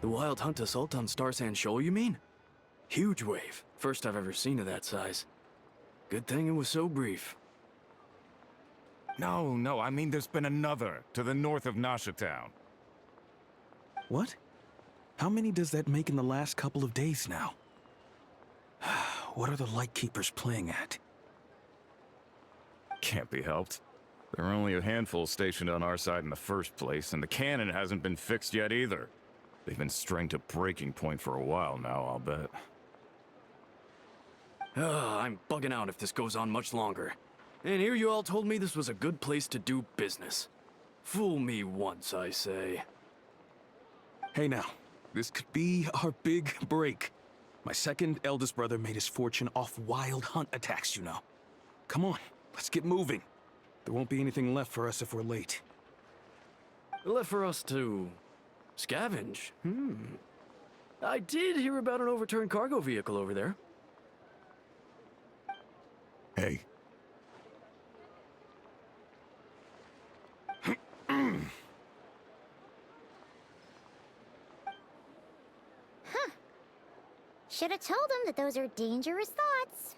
The Wild Hunt assault on Star Sand Shoal, you mean? Huge wave. First I've ever seen of that size. Good thing it was so brief. No, I mean there's been another, to the north of Nasha Town. What? How many does that make in the last couple of days now? What are the Lightkeepers playing at? Can't be helped. There are only a handful stationed on our side in the first place, and the cannon hasn't been fixed yet either. They've been strained to breaking point for a while now, I'll bet. I'm bugging out if this goes on much longer. And here you all told me this was a good place to do business. Fool me once, I say. Hey now, this could be our big break. My second eldest brother made his fortune off Wild Hunt attacks, you know. Come on, let's get moving. There won't be anything left for us if we're late. Left for us to scavenge? I did hear about an overturned cargo vehicle over there. Hey. Should have told him that those are dangerous thoughts.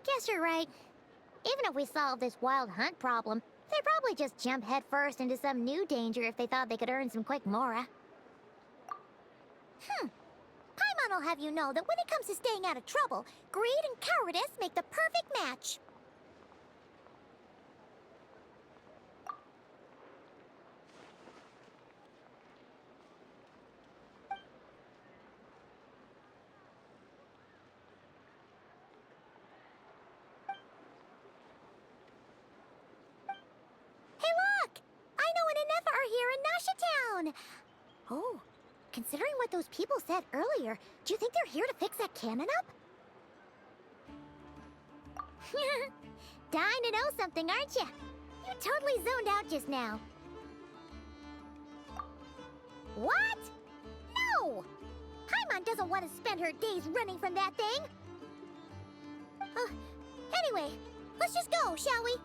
Guess you're right. Even if we solve this Wild Hunt problem, they'd probably just jump headfirst into some new danger if they thought they could earn some quick mora. Paimon will have you know that when it comes to staying out of trouble, greed and cowardice make the perfect match. Oh, considering what those people said earlier, do you think they're here to fix that cannon up? Dying to know something, aren't you? You totally zoned out just now. What? No! Paimon doesn't want to spend her days running from that thing. Anyway, let's just go, shall we?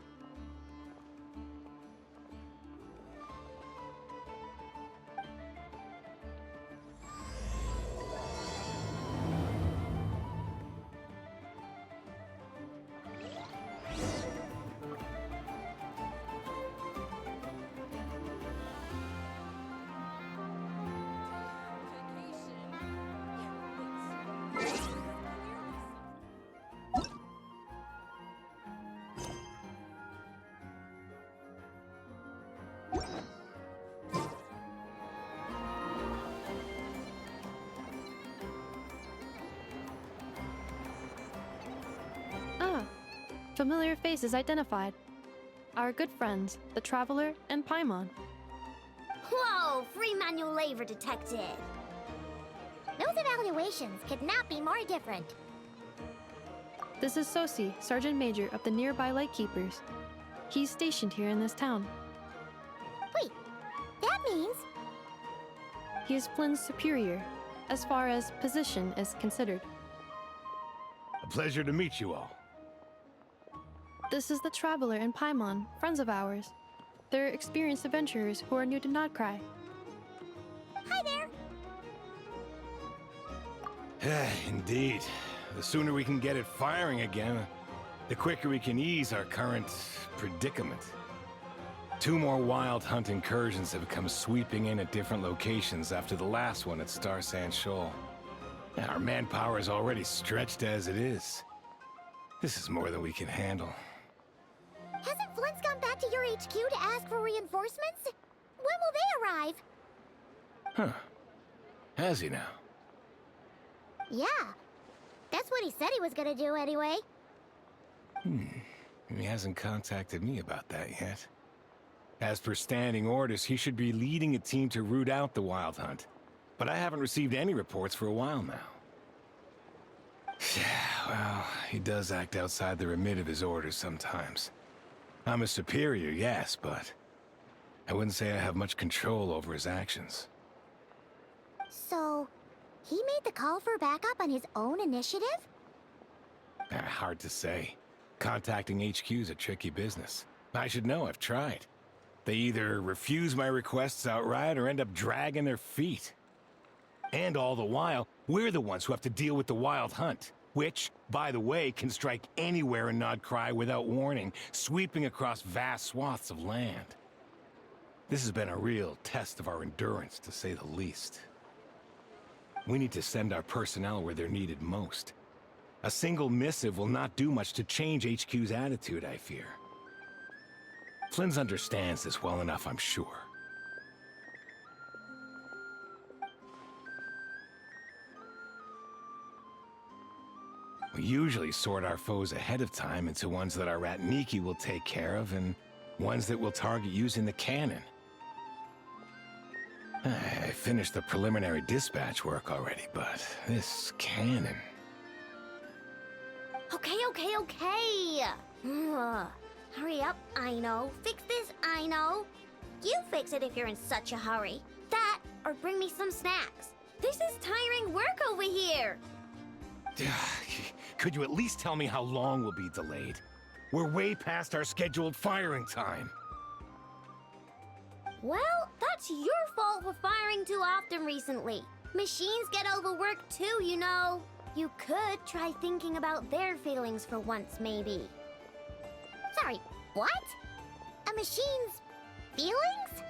Familiar faces identified. Our good friends, the Traveler and Paimon. Whoa, free manual labor detected. Those evaluations could not be more different. This is Sosi, Sergeant Major of the nearby Lightkeepers. He's stationed here in this town. Wait, that means... He is Flynn's superior, as far as position is considered. A pleasure to meet you all. This is the Traveler and Paimon, friends of ours. They're experienced adventurers who are new to Nod-Krai. Hi there! Indeed. The sooner we can get it firing again, the quicker we can ease our current predicament. 2 more Wild Hunt incursions have come sweeping in at different locations after the last one at Star Sand Shoal. Our manpower is already stretched as it is. This is more than we can handle. Hasn't Flint's gone back to your HQ to ask for reinforcements? When will they arrive? Huh. Has he now? Yeah. That's what he said he was gonna do anyway. He hasn't contacted me about that yet. As per standing orders, he should be leading a team to root out the Wild Hunt. But I haven't received any reports for a while now. Well, he does act outside the remit of his orders sometimes. I'm a superior, yes, but I wouldn't say I have much control over his actions. So, he made the call for backup on his own initiative? Hard to say. Contacting HQ's a tricky business. I should know, I've tried. They either refuse my requests outright or end up dragging their feet. And all the while, we're the ones who have to deal with the Wild Hunt, which, by the way, can strike anywhere in Nod-Krai without warning, sweeping across vast swaths of land. This has been a real test of our endurance, to say the least. We need to send our personnel where they're needed most. A single missive will not do much to change HQ's attitude, I fear. Flins understands this well enough, I'm sure. We usually sort our foes ahead of time into ones that our rat Niki will take care of, and ones that we'll target using the cannon. I finished the preliminary dispatch work already, but this cannon... Okay. Hurry up, Aino. Fix this, Aino. You fix it if you're in such a hurry. That, or bring me some snacks. This is tiring work over here. Could you at least tell me how long we'll be delayed? We're way past our scheduled firing time. Well, that's your fault for firing too often recently. Machines get overworked too, you know. You could try thinking about their feelings for once, maybe. Sorry, what? A machine's feelings?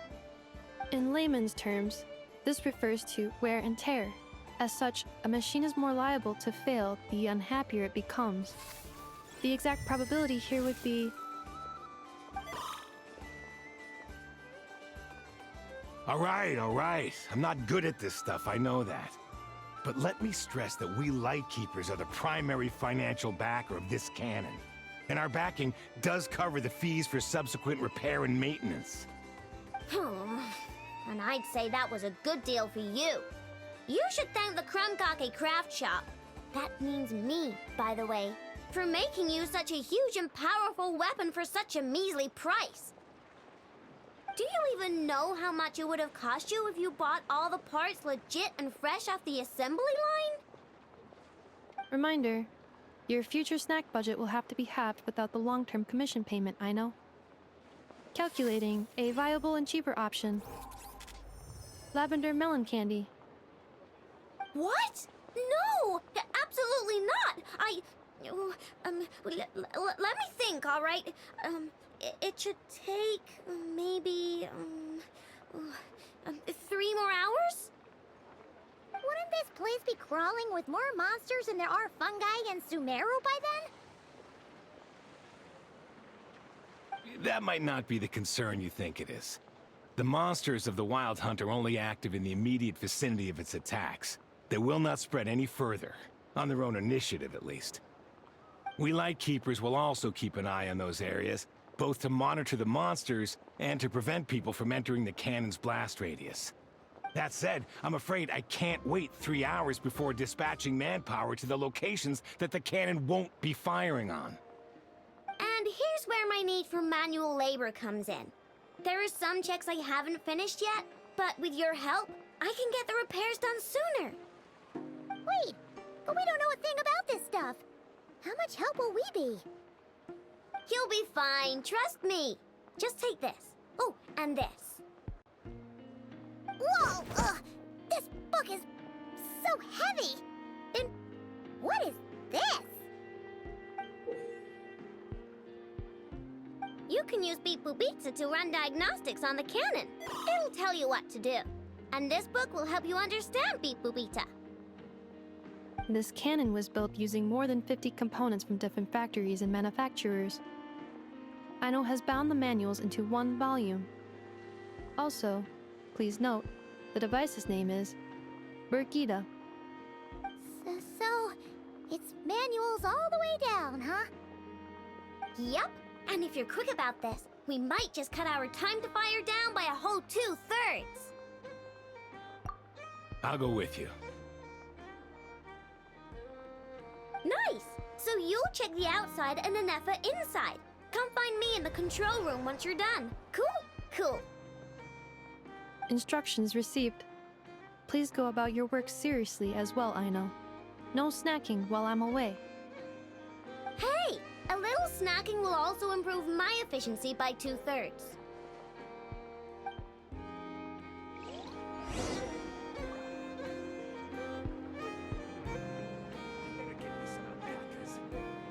In layman's terms, this refers to wear and tear. As such, a machine is more liable to fail the unhappier it becomes. The exact probability here would be... All right. I'm not good at this stuff, I know that. But let me stress that we Lightkeepers are the primary financial backer of this cannon. And our backing does cover the fees for subsequent repair and maintenance. And I'd say that was a good deal for you. You should thank the Krumkake craft shop. That means me, by the way, for making you such a huge and powerful weapon for such a measly price. Do you even know how much it would have cost you if you bought all the parts legit and fresh off the assembly line? Reminder, your future snack budget will have to be halved without the long-term commission payment, I know. Calculating a viable and cheaper option. Lavender melon candy. What? No! Absolutely not! Let me think, all right? It should take maybe 3 more hours? Wouldn't this place be crawling with more monsters than there are fungi and Sumeru by then? That might not be the concern you think it is. The monsters of the Wild Hunt are only active in the immediate vicinity of its attacks. They will not spread any further, on their own initiative at least. We Lightkeepers will also keep an eye on those areas, both to monitor the monsters and to prevent people from entering the cannon's blast radius. That said, I'm afraid I can't wait 3 hours before dispatching manpower to the locations that the cannon won't be firing on. And here's where my need for manual labor comes in. There are some checks I haven't finished yet, but with your help, I can get the repairs done sooner. Wait, but we don't know a thing about this stuff. How much help will we be? You'll be fine, trust me. Just take this. Oh, and this. Whoa! This book is so heavy! Then what is this? You can use Beep Boopitsa to run diagnostics on the cannon. It'll tell you what to do. And this book will help you understand Beep Boopitsa. This cannon was built using more than 50 components from different factories and manufacturers. Aino has bound the manuals into one volume. Also, please note, The device's name is Burkita. So, it's manuals all the way down, huh? Yup, and if you're quick about this, we might just cut our time to fire down by a whole 2/3. I'll go with you. Nice! So you'll check the outside and the Nefer inside. Come find me in the control room once you're done. Cool? Cool. Instructions received. Please go about your work seriously as well, Aino. No snacking while I'm away. Hey! A little snacking will also improve my efficiency by 2/3.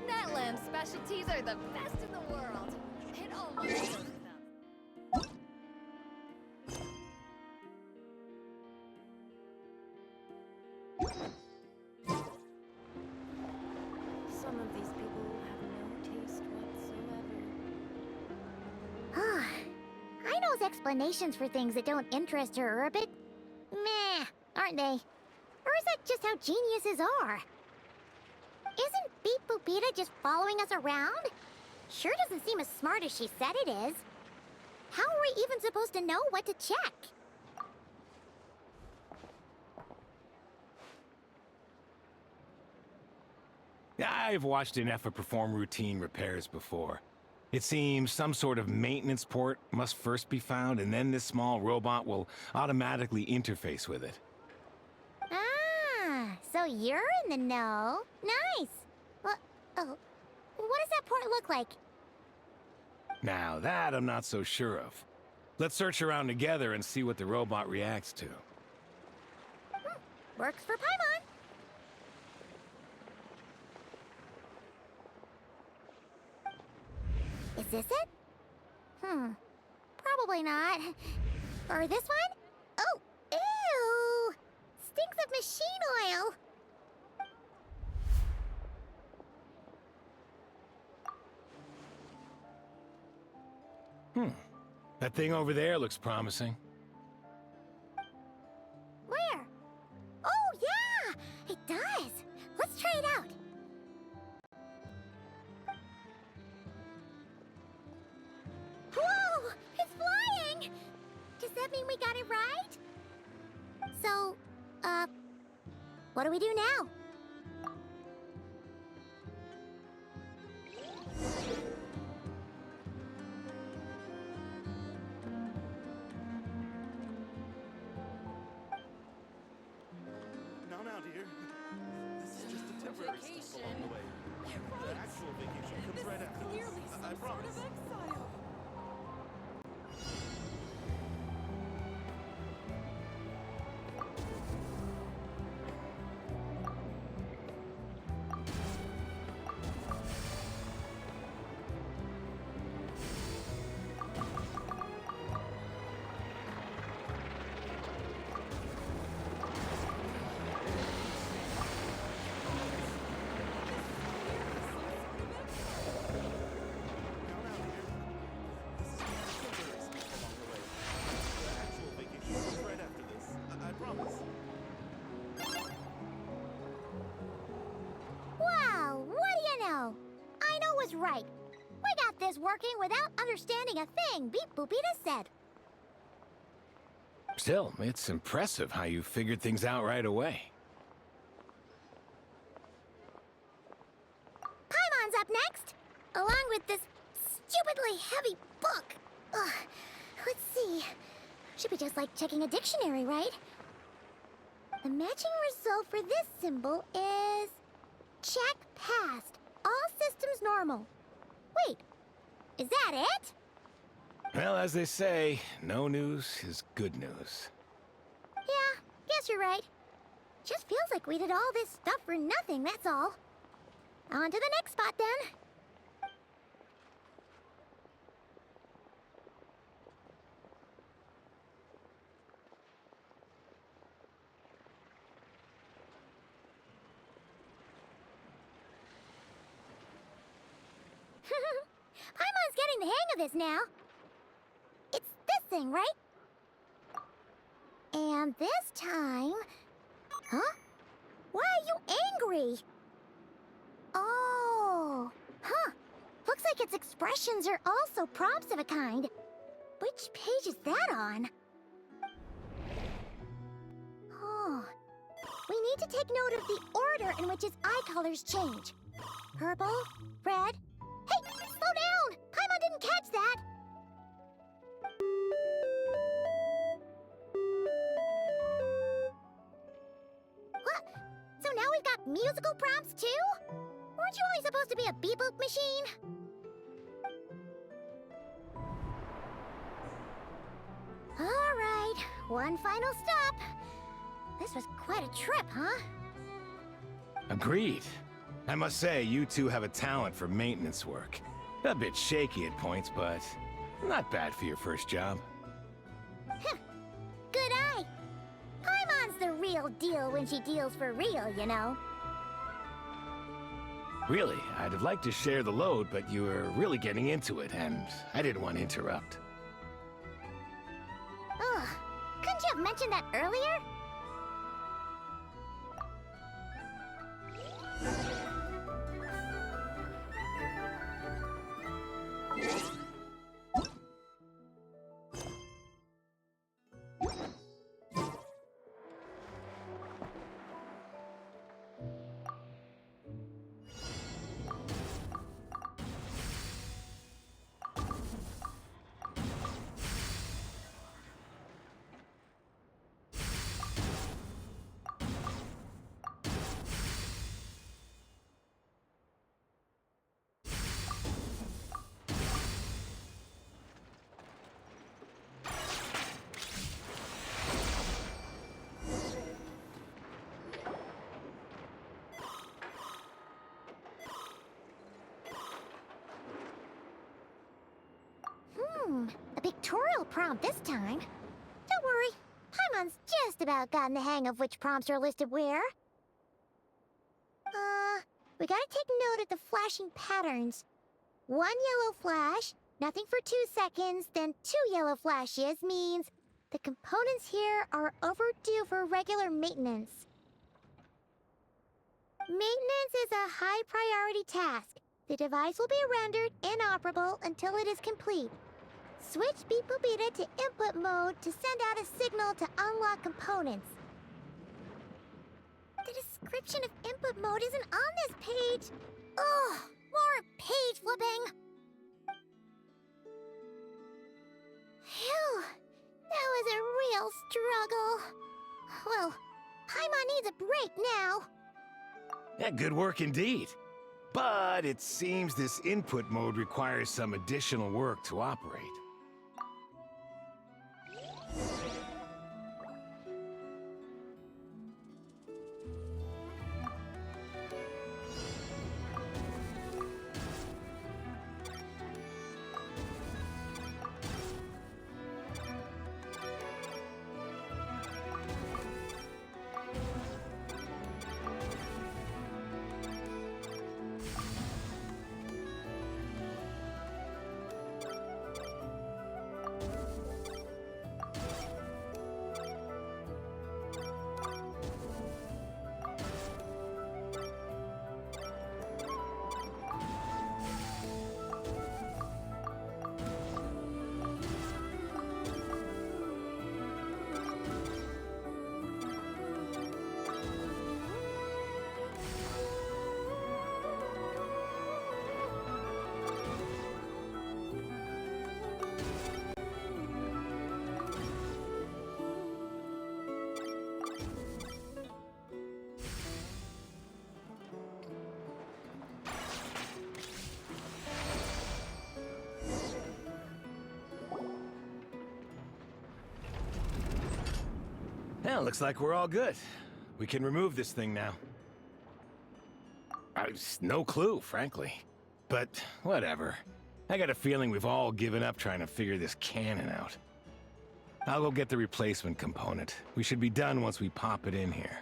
Netland specialties are the best in the world. It almost goes without. Some of these people have no taste whatsoever. Aino's explanations for things that don't interest her are a bit meh, aren't they? Or is that just how geniuses are? Isn't Beep Boopita just following us around? Sure doesn't seem as smart as she said it is. How are we even supposed to know what to check? I've watched an Nefer perform routine repairs before. It seems some sort of maintenance port must first be found, and then this small robot will automatically interface with it. Ah, so you're in the know. Nice. What does that port look like? Now, that I'm not so sure of. Let's search around together and see what the robot reacts to. Works for Paimon. Is this it? Probably not. Or this one? Oh, ew! Stinks of machine oil! That thing over there looks promising. Where? Oh, yeah! It does! Let's try it out. Whoa! It's flying! Does that mean we got it right? So, what do we do now? Now, dear. This is just a temporary stop along the way. The actual vacation comes right after this. I promise. Wow, what do you know? Aino was right. We got this working without understanding a thing Beep Boopita said. Still, it's impressive how you figured things out right away. Paimon's up next, along with this stupidly heavy book. Ugh. Let's see. Should be just like checking a dictionary, right? The matching result for this symbol is... check passed. All systems normal. Wait, is that it? Well, as they say, no news is good news. Yeah, guess you're right. Just feels like we did all this stuff for nothing, that's all. On to the next spot, then. Paimon's getting the hang of this now. It's this thing, right? And this time... Huh? Why are you angry? Oh... Huh. Looks like its expressions are also prompts of a kind. Which page is that on? Oh... We need to take note of the order in which his eye colors change. Purple, red... Hey! Slow down! Paimon didn't catch that! What? So now we've got musical prompts too? Weren't you only supposed to be a beep-boop machine? Alright, one final stop. This was quite a trip, huh? Agreed. I must say, you two have a talent for maintenance work. A bit shaky at points, but not bad for your first job. Good eye. Paimon's the real deal when she deals for real, you know. Really, I'd have liked to share the load, but you were really getting into it, and I didn't want to interrupt. Ugh, couldn't you have mentioned that earlier? A pictorial prompt this time. Don't worry, Paimon's just about gotten the hang of which prompts are listed where. We gotta take note of the flashing patterns. One yellow flash, nothing for 2 seconds, then 2 yellow flashes means the components here are overdue for regular maintenance. Maintenance is a high priority task. The device will be rendered inoperable until it is complete. Switch Beep Boopita to input mode to send out a signal to unlock components. The description of input mode isn't on this page. Ugh, more page flipping. Phew, that was a real struggle. Well, Paimon needs a break now. Yeah, good work indeed. But it seems this input mode requires some additional work to operate. Well, looks like we're all good. We can remove this thing now. No clue, frankly. But whatever. I got a feeling we've all given up trying to figure this cannon out. I'll go get the replacement component. We should be done once we pop it in here.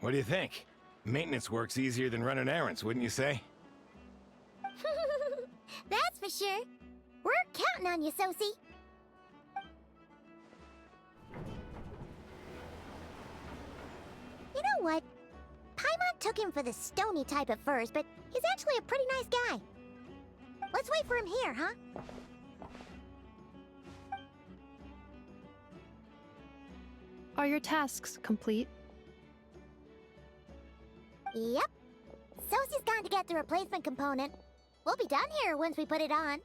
What do you think? Maintenance work's easier than running errands, wouldn't you say? That's for sure. We're counting on you, Sosie. know what? Paimon took him for the stony type at first, but he's actually a pretty nice guy. Let's wait for him here, huh? Are your tasks complete? Yep. Sosie's gone to get the replacement component. We'll be done here once we put it on.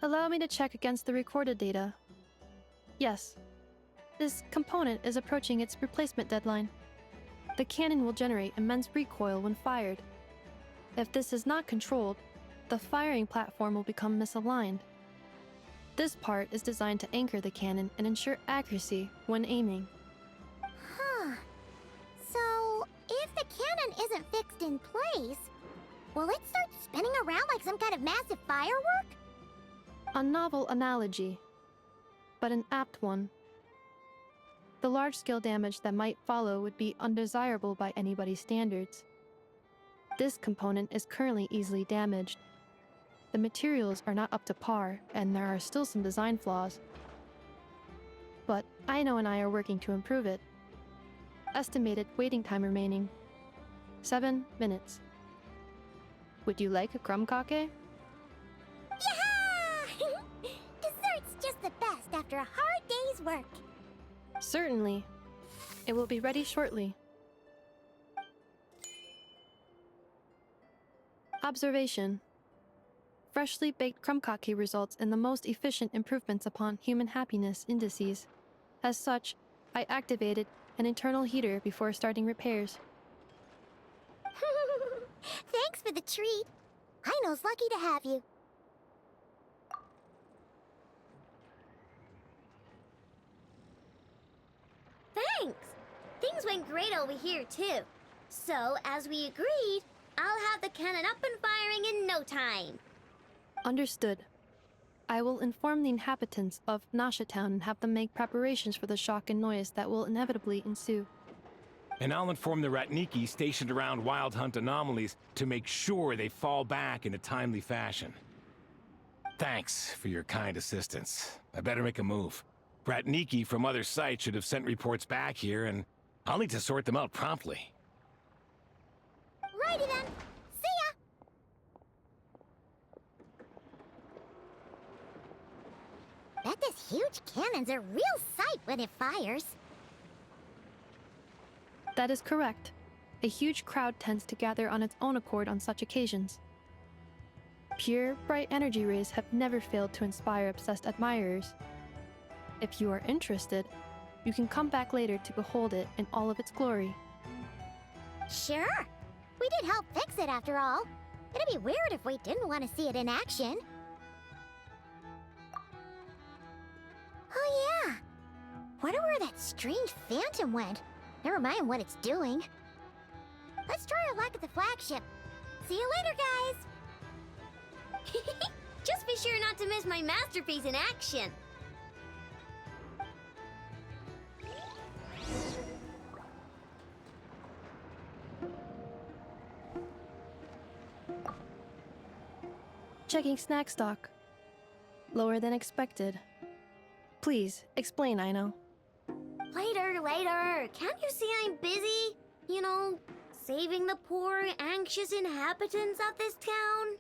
Allow me to check against the recorded data. Yes. This component is approaching its replacement deadline. The cannon will generate immense recoil when fired. If this is not controlled, the firing platform will become misaligned. This part is designed to anchor the cannon and ensure accuracy when aiming. Huh. So, if the cannon isn't fixed in place, will it start spinning around like some kind of massive firework? A novel analogy, but an apt one. The large-scale damage that might follow would be undesirable by anybody's standards. This component is currently easily damaged. The materials are not up to par, and there are still some design flaws. But Aino and I are working to improve it. Estimated waiting time remaining: 7 minutes. Would you like a crumb kake? Yeah! Dessert's just the best after a hard day's work. Certainly. It will be ready shortly. Observation. Freshly baked crumb kake results in the most efficient improvements upon human happiness indices. As such, I activated an internal heater before starting repairs. Thanks for the treat. Aino's lucky to have you. Thanks! Things went great over here, too. So, as we agreed, I'll have the cannon up and firing in no time. Understood. I will inform the inhabitants of Nasha Town and have them make preparations for the shock and noise that will inevitably ensue. And I'll inform the Ratniki stationed around Wild Hunt anomalies to make sure they fall back in a timely fashion. Thanks for your kind assistance. I better make a move. Ratniki from other sites should have sent reports back here, and I'll need to sort them out promptly. Righty then. See ya! Bet this huge cannon's a real sight when it fires. That is correct. A huge crowd tends to gather on its own accord on such occasions. Pure, bright energy rays have never failed to inspire obsessed admirers. If you are interested, you can come back later to behold it in all of its glory. Sure. We did help fix it after all. It'd be weird if we didn't want to see it in action. Oh yeah. Wonder where that strange phantom went. Never mind what it's doing. Let's try our luck at the flagship. See you later, guys! Just be sure not to miss my masterpiece in action. Checking snack stock. Lower than expected. Please, explain, Aino. Later. Can't you see I'm busy? You know, saving the poor, anxious inhabitants of this town?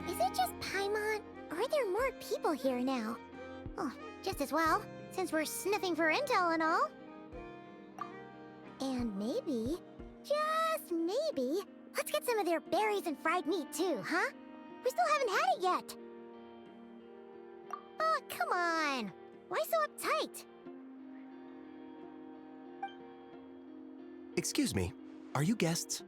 Is it just Paimon, or are there more people here now? Oh, just as well, since we're sniffing for intel and all. And maybe, just maybe, let's get some of their berries and fried meat too, huh? We still haven't had it yet. Oh, come on. Why so uptight? Excuse me, are you guests?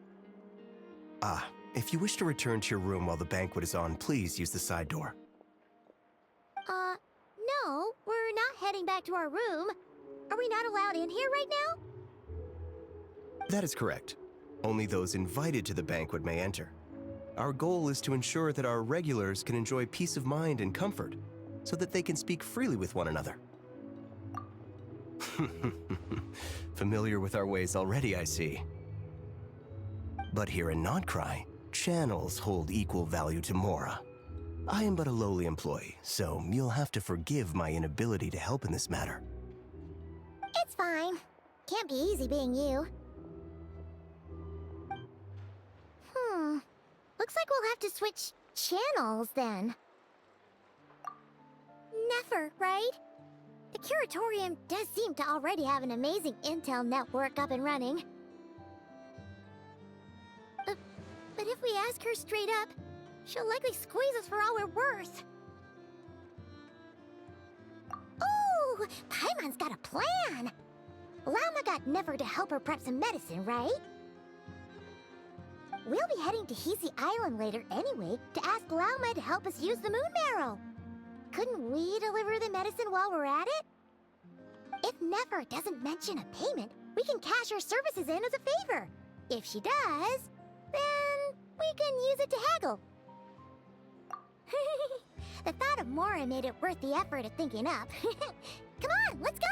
Ah, if you wish to return to your room while the banquet is on, please use the side door. No, we're not heading back to our room. Are we not allowed in here right now? That is correct. Only those invited to the banquet may enter. Our goal is to ensure that our regulars can enjoy peace of mind and comfort, so that they can speak freely with one another. Familiar with our ways already, I see. But here in Nod-Krai, channels hold equal value to Mora. I am but a lowly employee, so you'll have to forgive my inability to help in this matter. It's fine. Can't be easy being you. Looks like we'll have to switch channels then. Nefer, right? The Curatorium does seem to already have an amazing intel network up and running. But if we ask her straight up, she'll likely squeeze us for all we're worth. Ooh, Paimon's got a plan! Llama got Nefer to help her prep some medicine, right? We'll be heading to Hisi Island later anyway to ask Llama to help us use the moon marrow. Couldn't we deliver the medicine while we're at it? If Nefer doesn't mention a payment, we can cash our services in as a favor. If she does, then we can use it to haggle. The thought of Mora made it worth the effort of thinking up. Come on, let's go!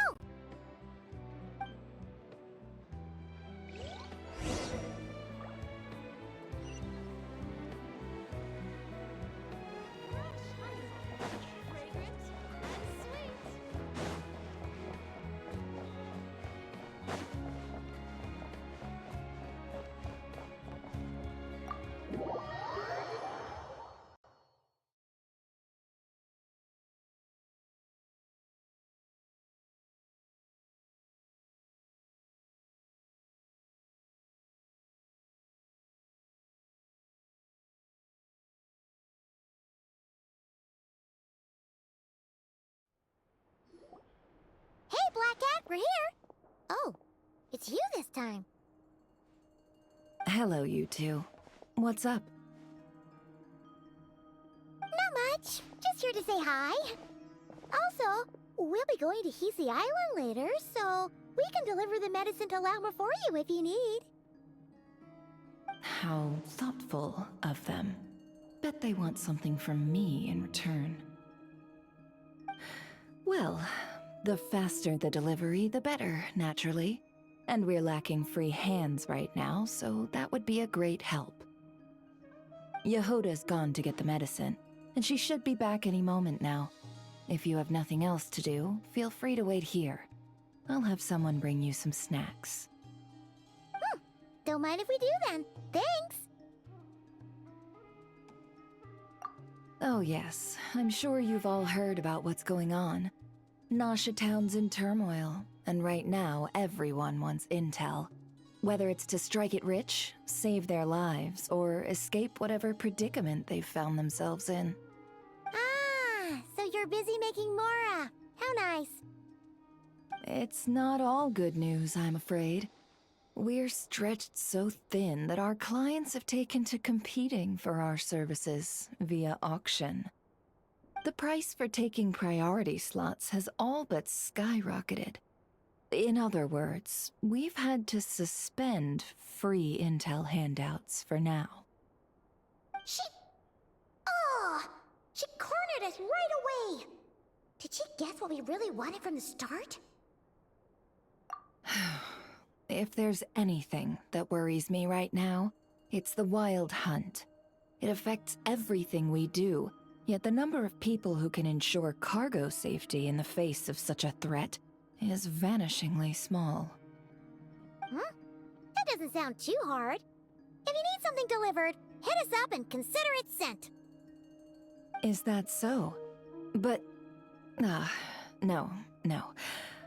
Hey, Black Cat, we're here! Oh, it's you this time. Hello, you two. What's up? Not much. Just here to say hi. Also, we'll be going to Hisi Island later, so we can deliver the medicine to Llama for you if you need. How thoughtful of them. Bet they want something from me in return. Well, the faster the delivery, the better, naturally. And we're lacking free hands right now, so that would be a great help. Yehoda's gone to get the medicine, and she should be back any moment now. If you have nothing else to do, feel free to wait here. I'll have someone bring you some snacks. Don't mind if we do then. Thanks! Oh yes, I'm sure you've all heard about what's going on. Nasha Town's in turmoil, and right now everyone wants intel. Whether it's to strike it rich, save their lives, or escape whatever predicament they've found themselves in. Ah, so you're busy making Mora. How nice. It's not all good news, I'm afraid. We're stretched so thin that our clients have taken to competing for our services via auction. The price for taking priority slots has all but skyrocketed. In other words, we've had to suspend free intel handouts for now. She cornered us right away! Did she guess what we really wanted from the start? If there's anything that worries me right now, it's the Wild Hunt. It affects everything we do, yet the number of people who can ensure cargo safety in the face of such a threat is vanishingly small. That doesn't sound too hard. If you need something delivered, hit us up and consider it sent. Is that so? But... no.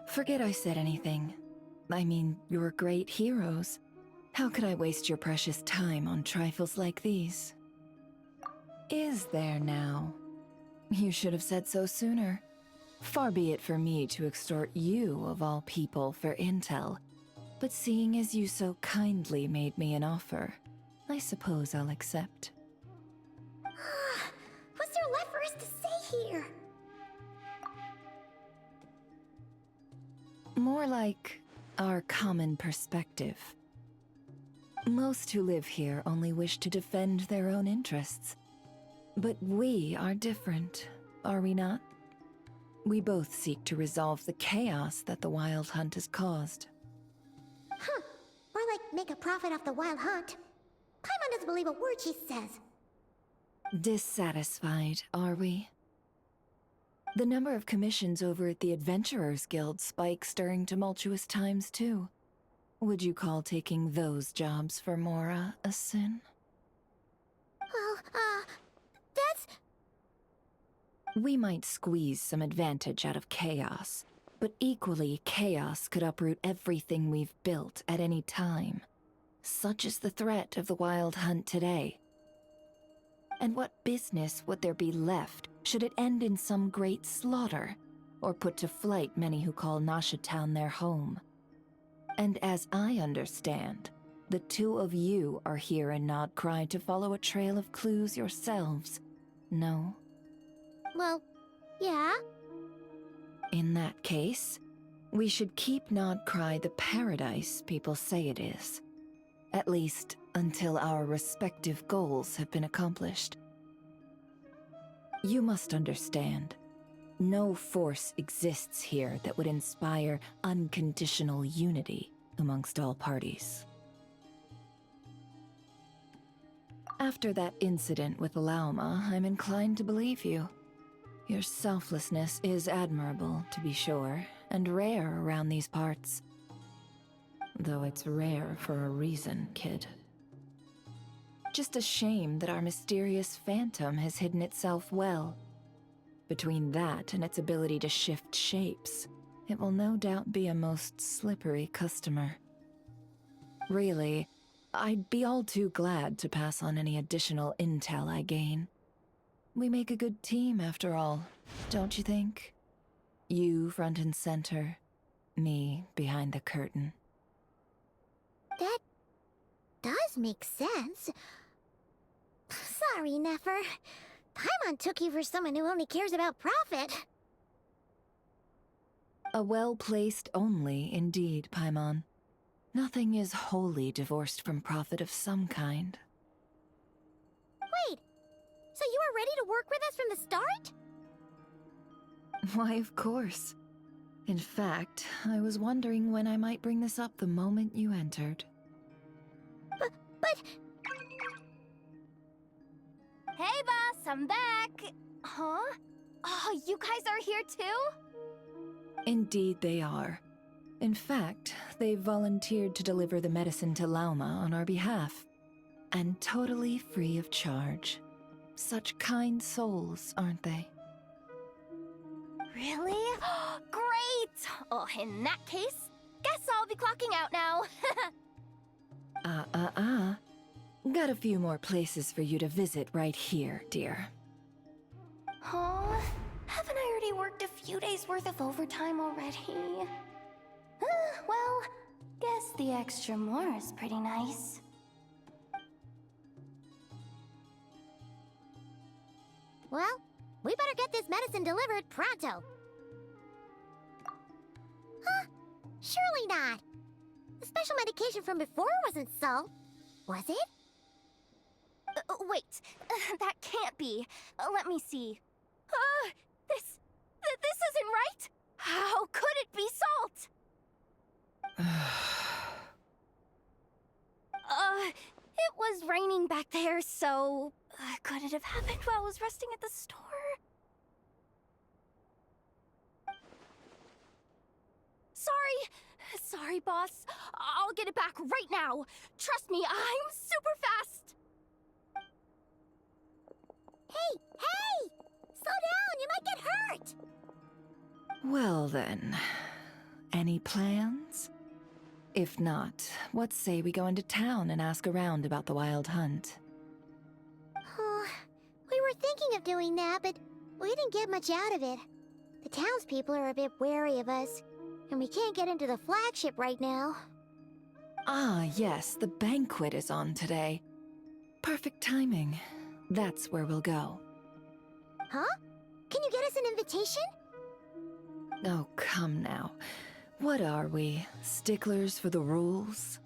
Forget I said anything. I mean, you're great heroes. How could I waste your precious time on trifles like these? Is there now? You should have said so sooner. Far be it for me to extort you, of all people, for intel. But seeing as you so kindly made me an offer, I suppose I'll accept. What's there left for us to say here? More like our common perspective. Most who live here only wish to defend their own interests. But we are different, are we not? We both seek to resolve the chaos that the Wild Hunt has caused. Or like make a profit off the Wild Hunt. Paimon doesn't believe a word she says. Dissatisfied, are we? The number of commissions over at the Adventurers Guild spikes during tumultuous times, too. Would you call taking those jobs for Mora a sin? Well, that's... We might squeeze some advantage out of chaos, but equally, chaos could uproot everything we've built at any time. Such is the threat of the Wild Hunt today. And what business would there be left should it end in some great slaughter, or put to flight many who call Nasha Town their home? And as I understand, the two of you are here in Nod-Krai to follow a trail of clues yourselves, no? Well, yeah. In that case, we should keep Nod-Krai the paradise people say it is. At least, until our respective goals have been accomplished. You must understand, no force exists here that would inspire unconditional unity amongst all parties. After that incident with Lauma, I'm inclined to believe you. Your selflessness is admirable, to be sure, and rare around these parts. Though it's rare for a reason, kid. Just a shame that our mysterious phantom has hidden itself well. Between that and its ability to shift shapes, it will no doubt be a most slippery customer. Really, I'd be all too glad to pass on any additional intel I gain. We make a good team, after all, don't you think? You front and center, me behind the curtain. That does make sense. Sorry, Nefer. Paimon took you for someone who only cares about profit. A well-placed only, indeed, Paimon. Nothing is wholly divorced from profit of some kind. Wait, so you were ready to work with us from the start? Why, of course. In fact, I was wondering when I might bring this up the moment you entered. But... Hey, boss, I'm back! Huh? Oh, you guys are here too? Indeed they are. In fact, they've volunteered to deliver the medicine to Lauma on our behalf. And totally free of charge. Such kind souls, aren't they? Really? Great! Oh, in that case, guess I'll be clocking out now. Got a few more places for you to visit right here, dear. Huh? Haven't I already worked a few days worth of overtime already? Well, guess the extra more is pretty nice. Well, we better get this medicine delivered pronto. Huh? Surely not. The special medication from before wasn't so, was it? Wait, that can't be. Let me see. This isn't right. How could it be salt? It was raining back there, so could it have happened while I was resting at the store? Sorry. sorry, boss. I'll get it back right now. Trust me, I'm super fast. Hey, hey! Slow down, you might get hurt! Well then, any plans? If not, what say we go into town and ask around about the wild hunt? Oh, we were thinking of doing that, but we didn't get much out of it. The townspeople are a bit wary of us, and we can't get into the flagship right now. Ah, yes, the banquet is on today. Perfect timing. That's where we'll go. Huh? Can you get us an invitation? Oh, come now. What are we, sticklers for the rules?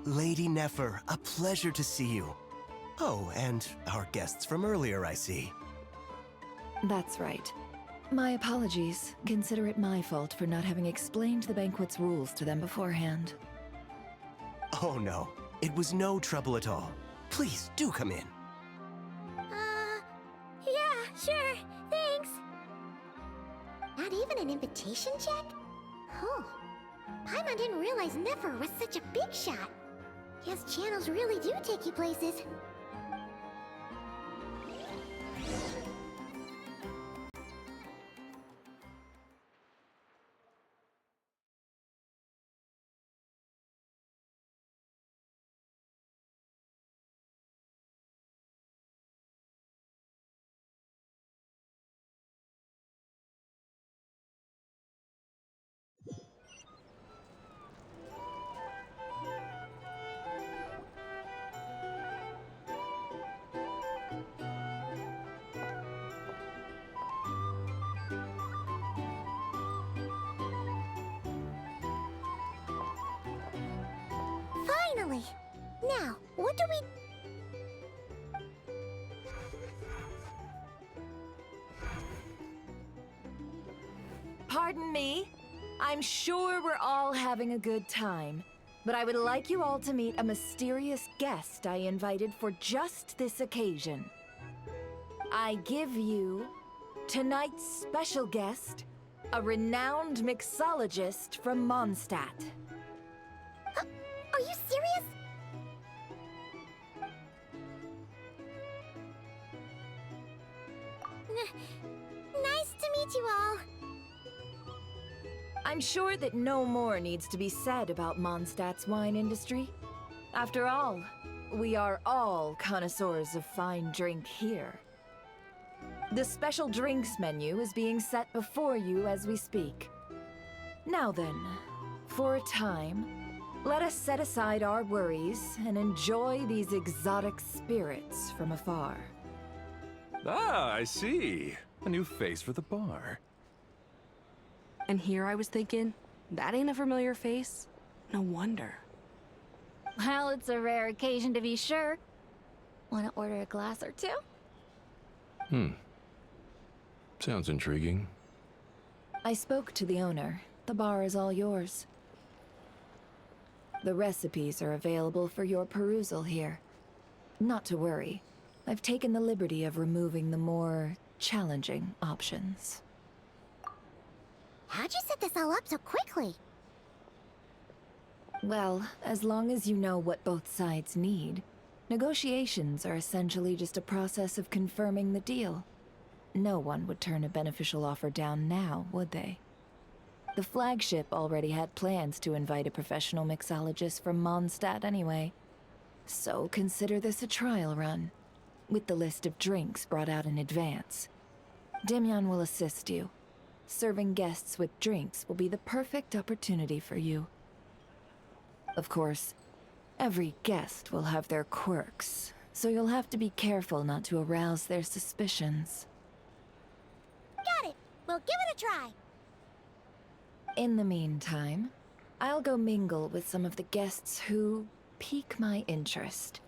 Lady Nefer, a pleasure to see you. Oh, and our guests from earlier, I see. That's right. My apologies. Consider it my fault for not having explained the banquet's rules to them beforehand. Oh no, it was no trouble at all. Please, do come in. Yeah, sure, thanks. Not even an invitation check? Oh, Paimon didn't realize Nefer was such a big shot. Guess channels really do take you places. Finally! Now, what do we... Pardon me? I'm sure we're all having a good time, but I would like you all to meet a mysterious guest I invited for just this occasion. I give you tonight's special guest, a renowned mixologist from Mondstadt. Are you serious? Nice to meet you all. I'm sure that no more needs to be said about Mondstadt's wine industry. After all, we are all connoisseurs of fine drink here. The special drinks menu is being set before you as we speak. Now then, for a time, let us set aside our worries and enjoy these exotic spirits from afar. Ah, I see. A new face for the bar. And here I was thinking, that ain't a familiar face. No wonder. Well, it's a rare occasion to be sure. Want to order a glass or two? Sounds intriguing. I spoke to the owner. The bar is all yours. The recipes are available for your perusal here. Not to worry. I've taken the liberty of removing the more challenging options. How'd you set this all up so quickly? Well, as long as you know what both sides need, negotiations are essentially just a process of confirming the deal. No one would turn a beneficial offer down now, would they? The flagship already had plans to invite a professional mixologist from Mondstadt anyway. So consider this a trial run, with the list of drinks brought out in advance. Demyan will assist you. Serving guests with drinks will be the perfect opportunity for you. Of course, every guest will have their quirks, so you'll have to be careful not to arouse their suspicions. Got it. We'll give it a try. In the meantime, I'll go mingle with some of the guests who pique my interest.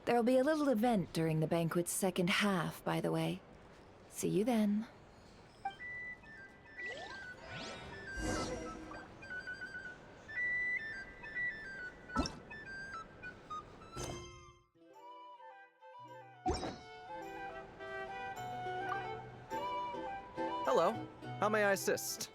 There'll be a little event during the banquet's second half, by the way. See you then. Hello. How may I assist?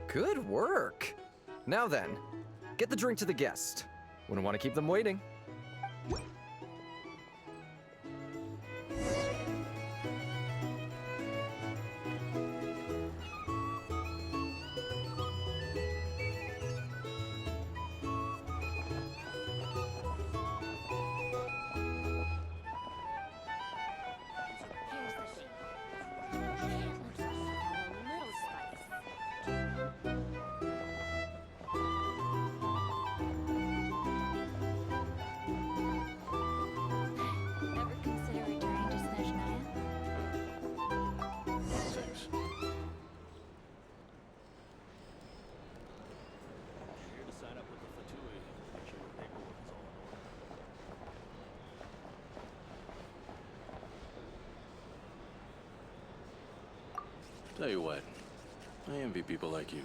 Good work! Now then, get the drink to the guest. Wouldn't want to keep them waiting. Tell you what, I envy people like you.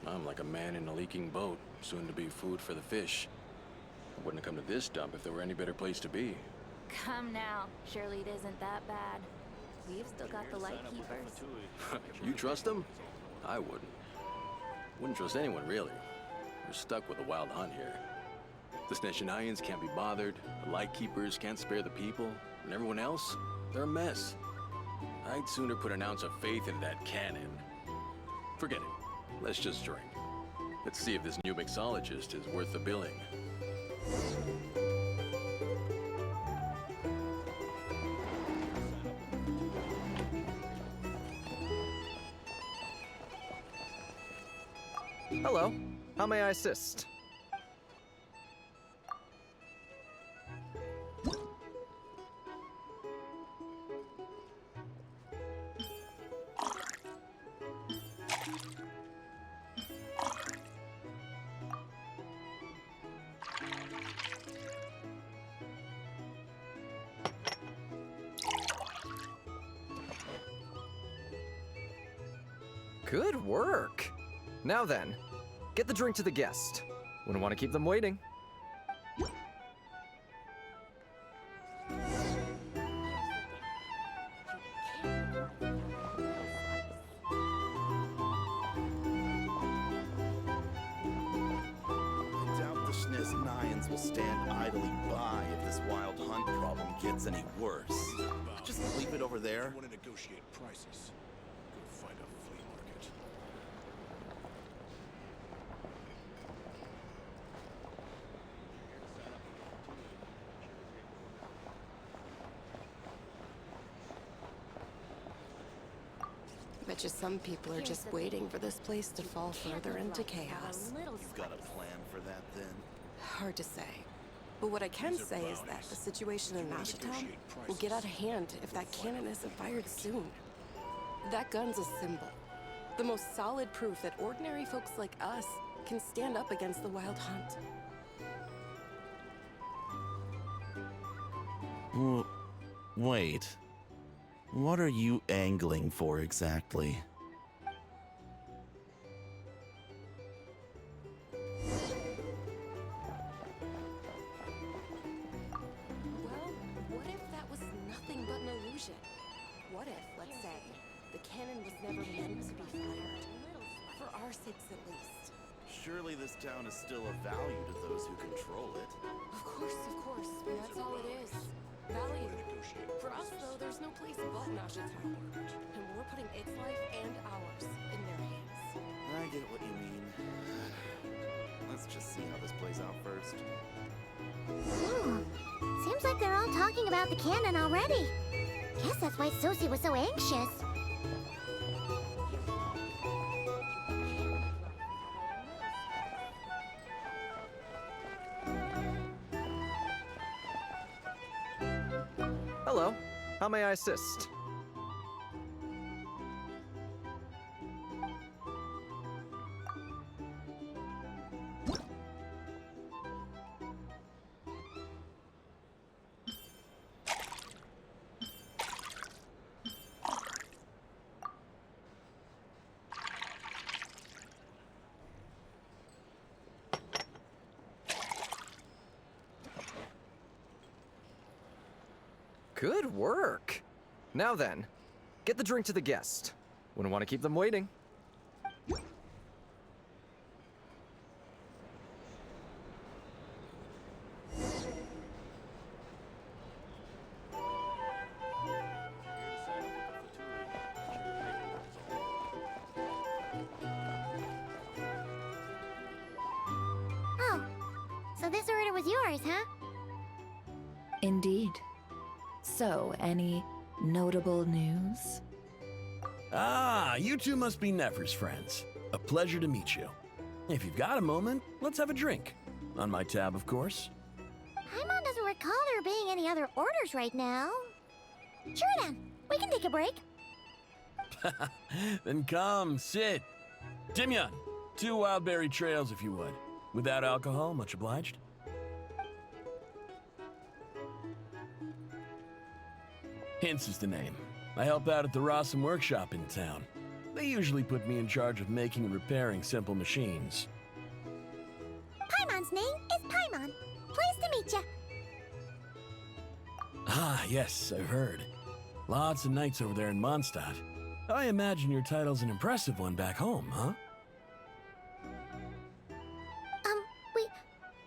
I'm like a man in a leaking boat, soon to be food for the fish. I wouldn't have come to this dump if there were any better place to be. Come now, surely it isn't that bad. We've still got the light keepers. You trust them? I wouldn't. Wouldn't trust anyone, really. We're stuck with a wild hunt here. The Snezhnayans can't be bothered, the light keepers can't spare the people, and everyone else, they're a mess. I'd sooner put an ounce of faith in that cannon. Forget it. Let's just drink. Let's see if this new mixologist is worth the billing. Hello. How may I assist? Good work! Now then, get the drink to the guest. Wouldn't want to keep them waiting. I doubt the Snezhnayans will stand idly by if this wild hunt problem gets any worse. Just leave it over there. Want to negotiate prices? Go find a flea market. Bet you some people are just waiting for this place to fall further into chaos. You've got a plan for that, then? Hard to say. But what I can say is that the situation in Nashitown will get out of hand if that cannon isn't fired soon. That gun's a symbol. The most solid proof that ordinary folks like us can stand up against the wild hunt. Wait. What are you angling for exactly? Well, what if that was nothing but an illusion? What if, let's say, the cannon was never meant to be fired? For our sakes at least. Surely this town is still of value to those who control it. Of course, that's all it is. Value. For us, though, there's no place but Nasha-town. And we're putting its life and ours in their hands. I get what you mean. Let's just see how this plays out first. Seems like they're all talking about the cannon already. Guess that's why Sosie was so anxious. Hello. How may I assist? Good work. Now then, get the drink to the guest. Wouldn't want to keep them waiting. Oh, so this order was yours, huh? Indeed. So, any notable news? Ah, you two must be Nefer's friends. A pleasure to meet you. If you've got a moment, let's have a drink. On my tab, of course. Paimon doesn't recall there being any other orders right now. Sure then, we can take a break. Then come, sit. Timyon, 2 wildberry trails if you would. Without alcohol, much obliged. Hints is the name. I help out at the Rossum workshop in town. They usually put me in charge of making and repairing simple machines. Paimon's name is Paimon. Pleased to meet you. Ah, yes, I've heard. Lots of knights over there in Mondstadt. I imagine your title's an impressive one back home, huh?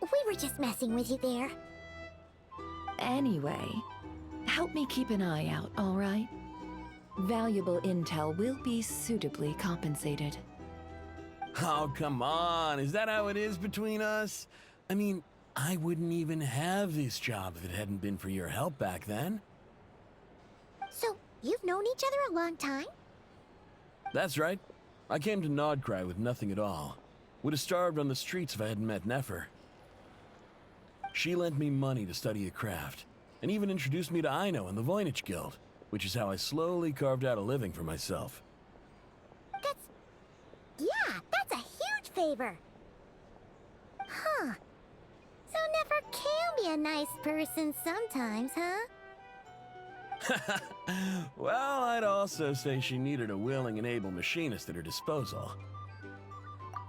We were just messing with you there. Anyway, help me keep an eye out, all right? Valuable intel will be suitably compensated. Oh, come on. Is that how it is between us? I mean, I wouldn't even have this job if it hadn't been for your help back then. So, you've known each other a long time? That's right. I came to Nod-Krai with nothing at all. Would have starved on the streets if I hadn't met Nefer. She lent me money to study a craft, and even introduced me to Aino and the Voynich Guild, which is how I slowly carved out a living for myself. That's a huge favor. Huh. So Nefer can be a nice person sometimes, huh? Well, I'd also say she needed a willing and able machinist at her disposal.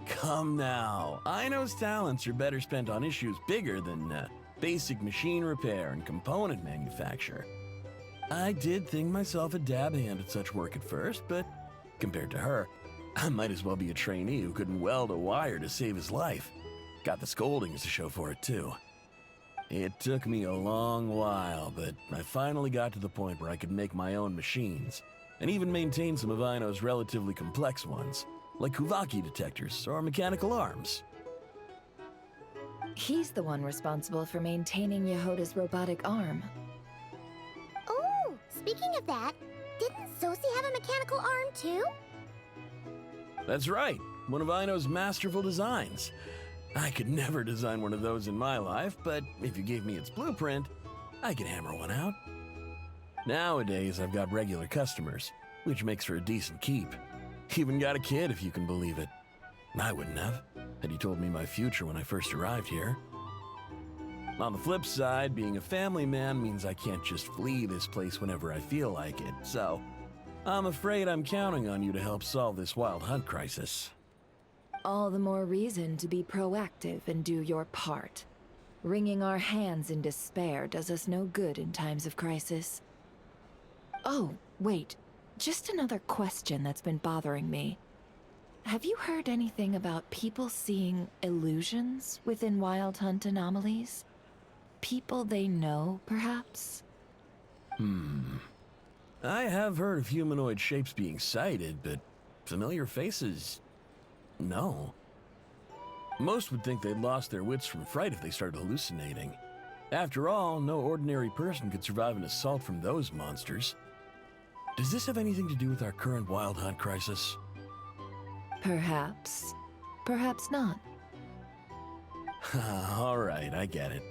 Come now, Aino's talents are better spent on issues bigger than basic machine repair and component manufacture. I did think myself a dab hand at such work at first, but compared to her, I might as well be a trainee who couldn't weld a wire to save his life. Got the scoldings to show for it, too. It took me a long while, but I finally got to the point where I could make my own machines, and even maintain some of Aino's relatively complex ones, like Kuvaki detectors or mechanical arms. He's the one responsible for maintaining Yehoda's robotic arm. Oh, speaking of that, didn't Sosie have a mechanical arm too? That's right, one of Aino's masterful designs. I could never design one of those in my life, but if you gave me its blueprint, I could hammer one out. Nowadays, I've got regular customers, which makes for a decent keep. Even got a kid, if you can believe it. I wouldn't have, had he told me my future when I first arrived here. On the flip side, being a family man means I can't just flee this place whenever I feel like it, so I'm afraid I'm counting on you to help solve this wild hunt crisis. All the more reason to be proactive and do your part. Wringing our hands in despair does us no good in times of crisis. Oh, wait. Just another question that's been bothering me. Have you heard anything about people seeing illusions within Wild Hunt anomalies? People they know, perhaps? I have heard of humanoid shapes being sighted, but familiar faces... no. Most would think they'd lost their wits from fright if they started hallucinating. After all, no ordinary person could survive an assault from those monsters. Does this have anything to do with our current Wild Hunt crisis? Perhaps. Perhaps not. All right, I get it.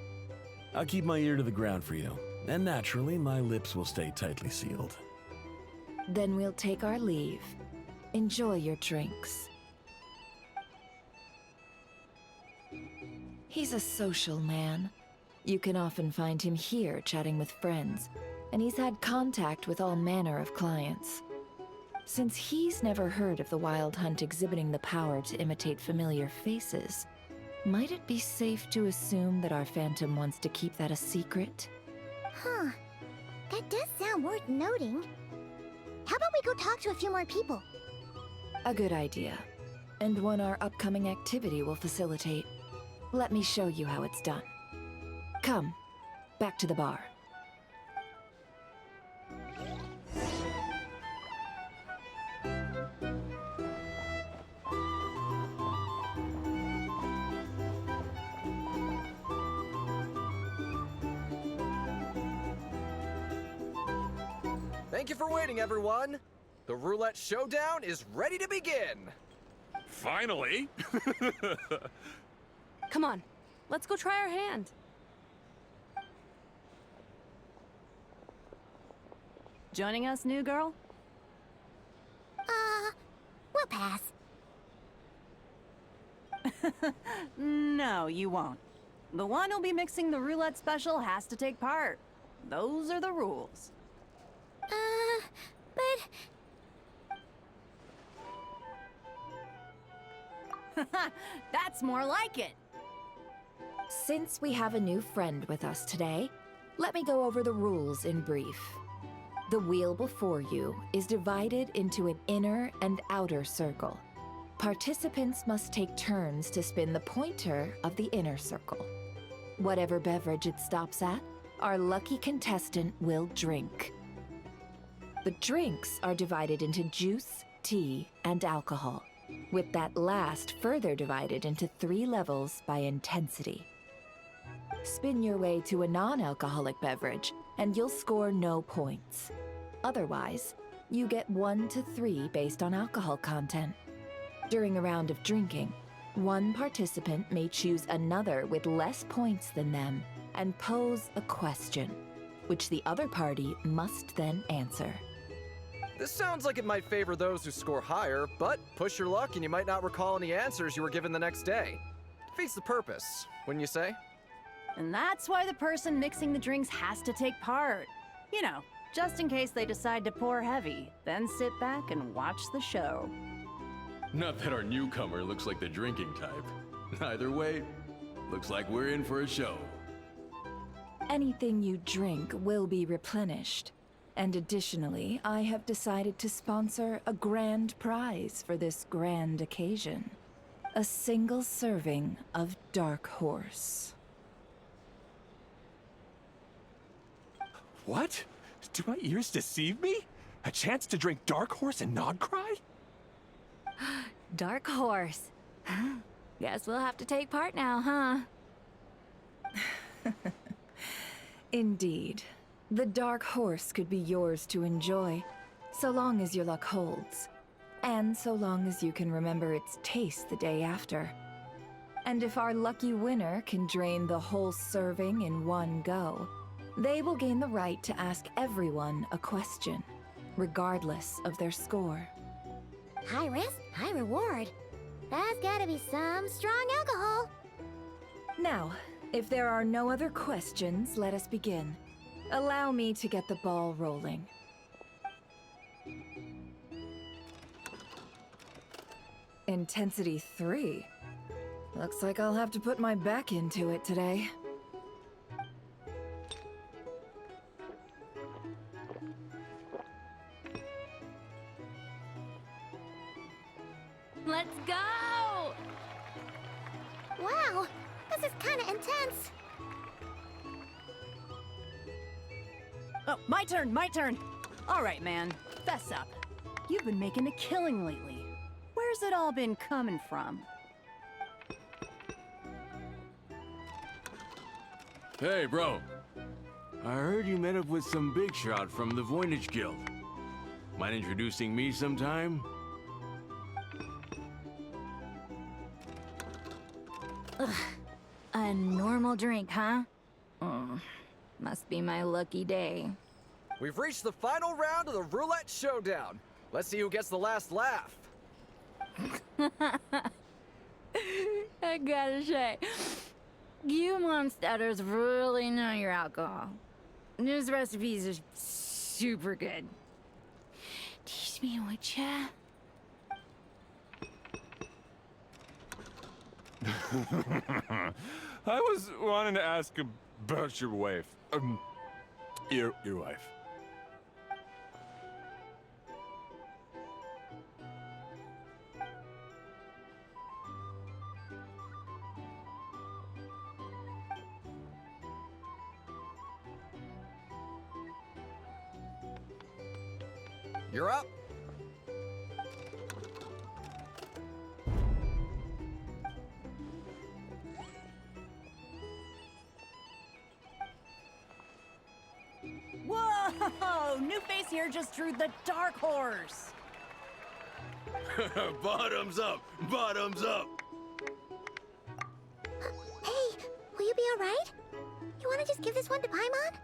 I'll keep my ear to the ground for you, and naturally, my lips will stay tightly sealed. Then we'll take our leave. Enjoy your drinks. He's a social man. You can often find him here chatting with friends, and he's had contact with all manner of clients. Since he's never heard of the Wild Hunt exhibiting the power to imitate familiar faces, might it be safe to assume that our Phantom wants to keep that a secret? Huh. That does sound worth noting. How about we go talk to a few more people? A good idea. And one our upcoming activity will facilitate. Let me show you how it's done. Come, back to the bar. Thank you for waiting, everyone. The roulette showdown is ready to begin. Finally! Come on, let's go try our hand. Joining us, new girl? We'll pass. No, you won't. The one who'll be mixing the roulette special has to take part. Those are the rules. But... That's more like it. Since we have a new friend with us today, let me go over the rules in brief. The wheel before you is divided into an inner and outer circle. Participants must take turns to spin the pointer of the inner circle. Whatever beverage it stops at, our lucky contestant will drink. The drinks are divided into juice, tea, and alcohol, with that last further divided into 3 levels by intensity. Spin your way to a non-alcoholic beverage, and you'll score no points. Otherwise, you get 1 to 3 based on alcohol content. During a round of drinking, one participant may choose another with less points than them and pose a question, which the other party must then answer. This sounds like it might favor those who score higher, but push your luck and you might not recall any answers you were given the next day. Defeats the purpose, wouldn't you say? And that's why the person mixing the drinks has to take part. You know, just in case they decide to pour heavy, then sit back and watch the show. Not that our newcomer looks like the drinking type. Either way, looks like we're in for a show. Anything you drink will be replenished. And additionally, I have decided to sponsor a grand prize for this grand occasion. A single serving of Dark Horse. What? Do my ears deceive me? A chance to drink Dark Horse and Nod-Krai? Dark Horse. Guess we'll have to take part now, huh? Indeed. The Dark Horse could be yours to enjoy, so long as your luck holds. And so long as you can remember its taste the day after. And if our lucky winner can drain the whole serving in one go, they will gain the right to ask everyone a question, regardless of their score. High risk, high reward. That's gotta be some strong alcohol. Now, If there are no other questions, let us begin. Allow me to get the ball rolling. Intensity 3. Looks like I'll have to put my back into it today. Let's go! Wow, this is kind of intense. Oh, my turn. All right, man, fess up. You've been making a killing lately. Where's it all been coming from? Hey, bro. I heard you met up with some big shot from the Voynich Guild. Mind introducing me sometime? A normal drink, huh? Must be my lucky day. We've reached the final round of the roulette showdown. Let's see who gets the last laugh. I gotta say, you monsters really know your alcohol. These recipes are super good. Teach me, would ya? I was wanting to ask about your wife. Your wife. You're up. Whoa! New face here just drew the dark horse. Bottoms up! Bottoms up! Hey, will you be alright? You wanna just give this one to Paimon?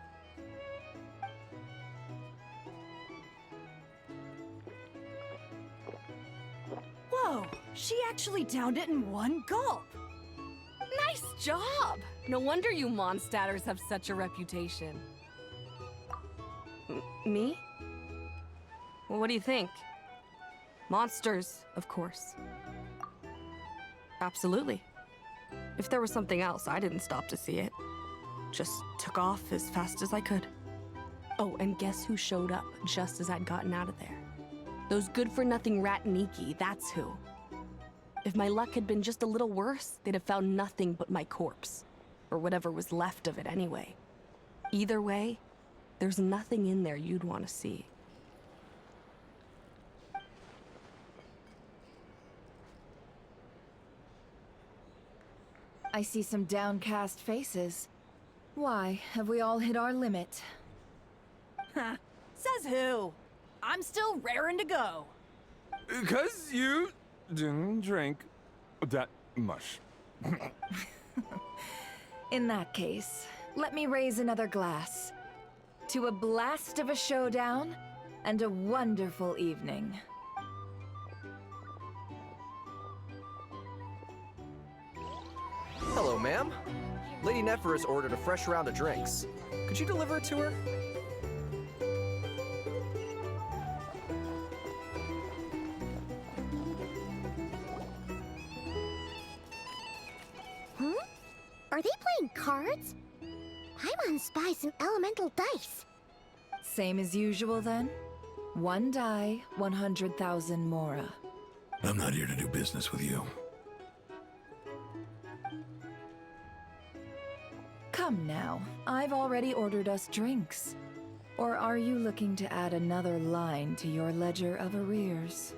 Whoa! She actually downed it in one gulp. Nice job! No wonder you monstatters have such a reputation. Me? Well, what do you think? Monsters, of course. Absolutely. If there was something else, I didn't stop to see it. Just took off as fast as I could. Oh, and guess who showed up just as I'd gotten out of there? Those good-for-nothing rat Niki, that's who. If my luck had been just a little worse, they'd have found nothing but my corpse. Or whatever was left of it anyway. Either way, there's nothing in there you'd want to see. I see some downcast faces. Why, have we all hit our limit? Ha! Says who? I'm still raring to go. 'Cause you didn't drink that much. In that case, let me raise another glass. To a blast of a showdown and a wonderful evening. Hello, ma'am. Lady Nefer has ordered a fresh round of drinks. Could you deliver it to her? Are they playing cards? Paimon spies some elemental dice. Same as usual then? One die, 100,000 Mora. I'm not here to do business with you. Come now, I've already ordered us drinks. Or are you looking to add another line to your ledger of arrears?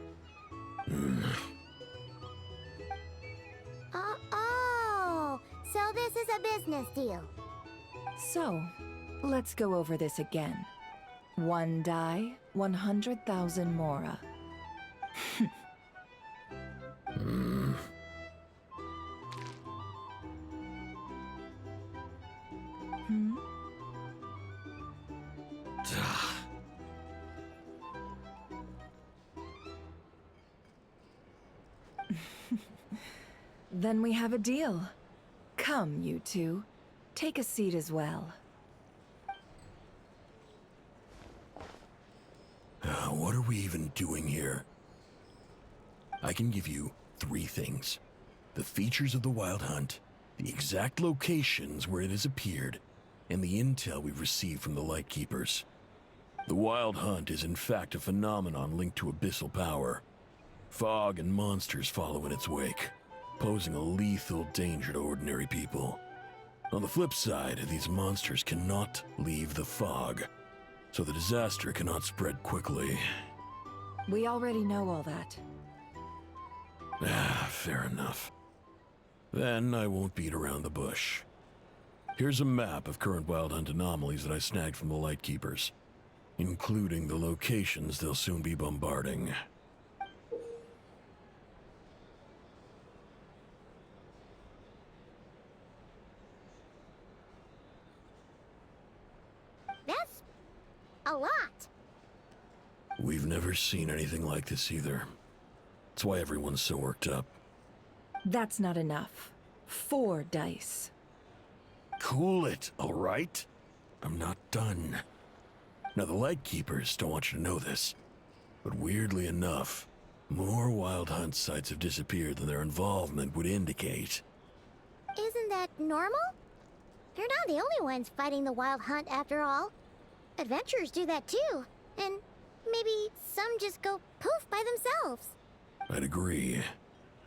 Oh, so this is a business deal. So, let's go over this again. One die, 100,000 Mora. Then we have a deal. Come, you two. Take a seat as well. What are we even doing here? I can give you 3 things. The features of the Wild Hunt, the exact locations where it has appeared, and the intel we've received from the Lightkeepers. The Wild Hunt is in fact a phenomenon linked to abyssal power. Fog and monsters follow in its wake, posing a lethal danger to ordinary people. On the flip side, these monsters cannot leave the fog, so the disaster cannot spread quickly. We already know all that. Fair enough. Then I won't beat around the bush. Here's a map of current Wild Hunt anomalies that I snagged from the Lightkeepers, including the locations they'll soon be bombarding. That's a lot. We've never seen anything like this either. That's why everyone's so worked up. That's not enough. 4 dice. Cool it, all right? I'm not done. Now, the Lightkeepers don't want you to know this, but weirdly enough, more Wild Hunt sites have disappeared than their involvement would indicate. Isn't that normal? They're not the only ones fighting the Wild Hunt after all. Adventurers do that too, and maybe some just go poof by themselves. I'd agree.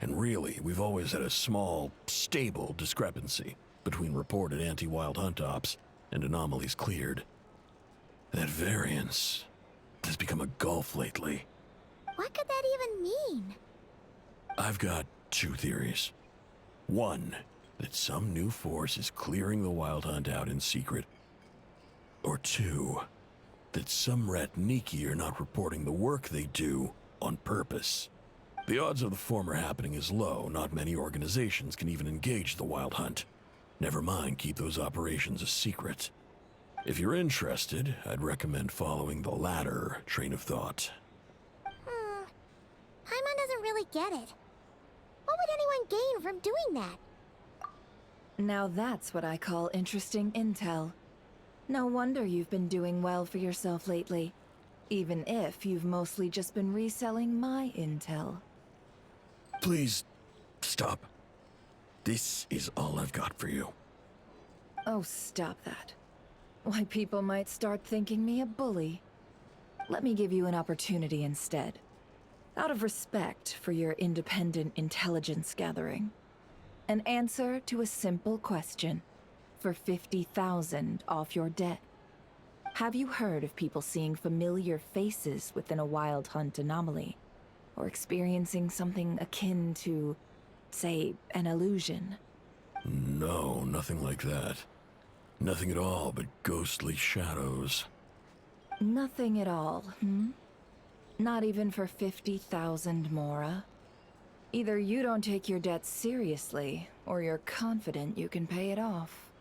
And really, we've always had a small, stable discrepancy between reported anti-Wild Hunt ops and anomalies cleared. That variance has become a gulf lately. What could that even mean? I've got 2 theories. One, that some new force is clearing the Wild Hunt out in secret. Or 2, that some Ratniki are not reporting the work they do on purpose. The odds of the former happening is low. Not many organizations can even engage the Wild Hunt. Never mind keep those operations a secret. If you're interested, I'd recommend following the latter train of thought. Paimon doesn't really get it. What would anyone gain from doing that? Now that's what I call interesting intel. No wonder you've been doing well for yourself lately. Even if you've mostly just been reselling my intel. Please, stop. This is all I've got for you. Oh, stop that. Why, people might start thinking me a bully. Let me give you an opportunity instead. Out of respect for your independent intelligence gathering. An answer to a simple question for 50,000 off your debt. Have you heard of people seeing familiar faces within a Wild Hunt anomaly? Or experiencing something akin to, say, an illusion? No, nothing like that. Nothing at all but ghostly shadows. Nothing at all, hmm? Not even for 50,000 Mora? Either you don't take your debt seriously, or you're confident you can pay it off.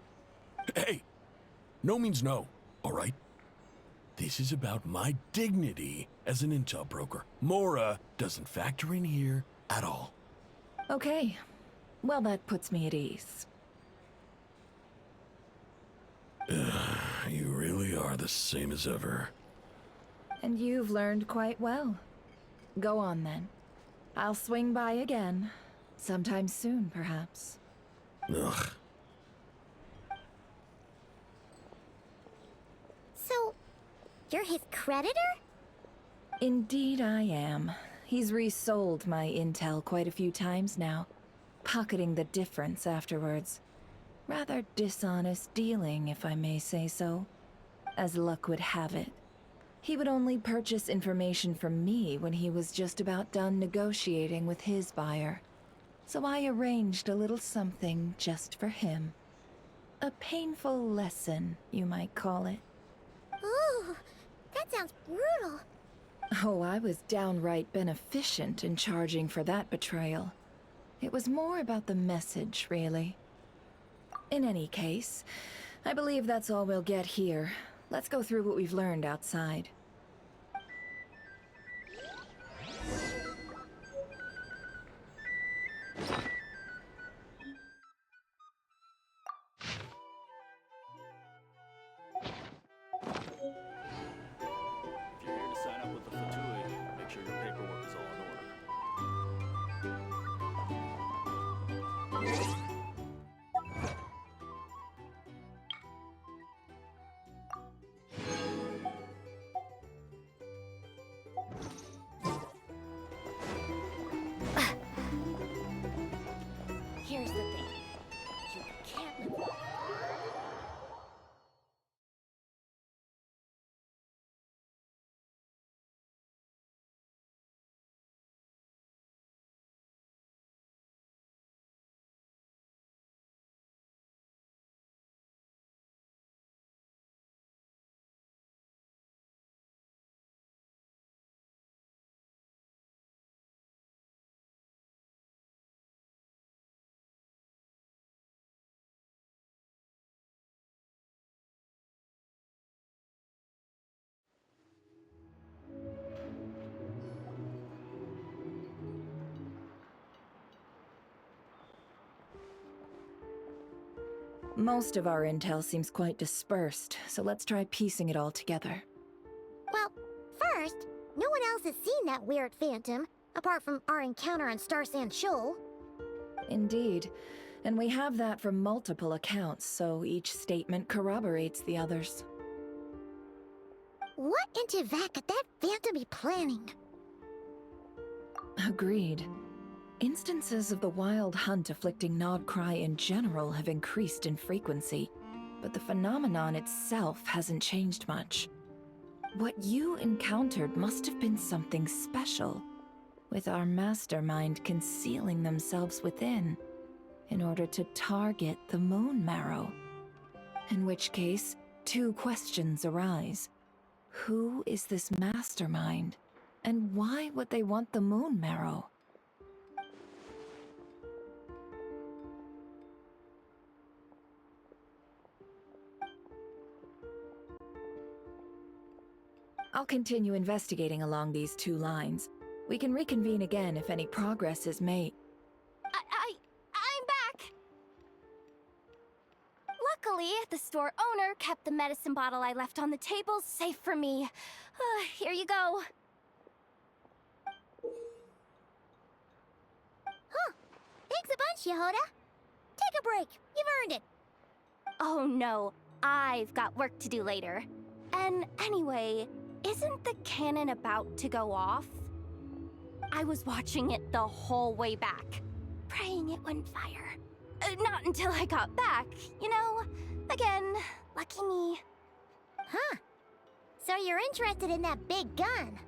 Hey! No means no, all right? This is about my dignity as an intel broker. Mora doesn't factor in here at all. Okay. Well, that puts me at ease. You really are the same as ever. And you've learned quite well. Go on, then. I'll swing by again. Sometime soon, perhaps. Ugh. So, you're his creditor? Indeed I am. He's resold my intel quite a few times now, pocketing the difference afterwards. Rather dishonest dealing, if I may say so. As luck would have it, he would only purchase information from me when he was just about done negotiating with his buyer. So I arranged a little something just for him. A painful lesson, you might call it. Ooh, that sounds brutal. Oh, I was downright beneficent in charging for that betrayal. It was more about the message, really. In any case, I believe that's all we'll get here. Let's go through what we've learned outside. Most of our intel seems quite dispersed, so let's try piecing it all together. Well, first, no one else has seen that weird phantom, apart from our encounter on Star Sand Shoal. Indeed. And we have that from multiple accounts, so each statement corroborates the others. What in Teyvat could that phantom be planning? Agreed. Instances of the Wild Hunt afflicting Nod-Krai in general have increased in frequency, but the phenomenon itself hasn't changed much. What you encountered must have been something special, with our mastermind concealing themselves within, in order to target the Moon Marrow. In which case, two questions arise. Who is this mastermind, and why would they want the Moon Marrow? I'll continue investigating along these two lines. We can reconvene again if any progress is made. I'm back! Luckily, the store owner kept the medicine bottle I left on the table safe for me. Here you go. Huh. Thanks a bunch, Yehoda. Take a break. You've earned it. Oh no, I've got work to do later. And anyway, isn't the cannon about to go off? I was watching it the whole way back, praying it wouldn't fire. Not until I got back, you know? Again, lucky me. Huh. So you're interested in that big gun?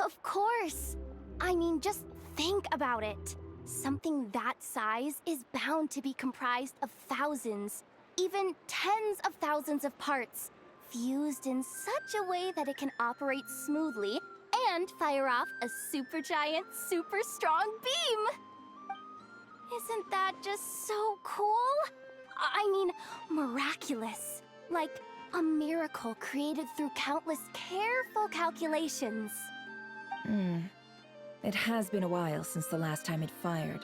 Of course. I mean, just think about it. Something that size is bound to be comprised of thousands, even tens of thousands of parts, fused in such a way that it can operate smoothly and fire off a supergiant, super strong beam! Isn't that just so cool? I mean, miraculous. Like a miracle created through countless careful calculations. It has been a while since the last time it fired.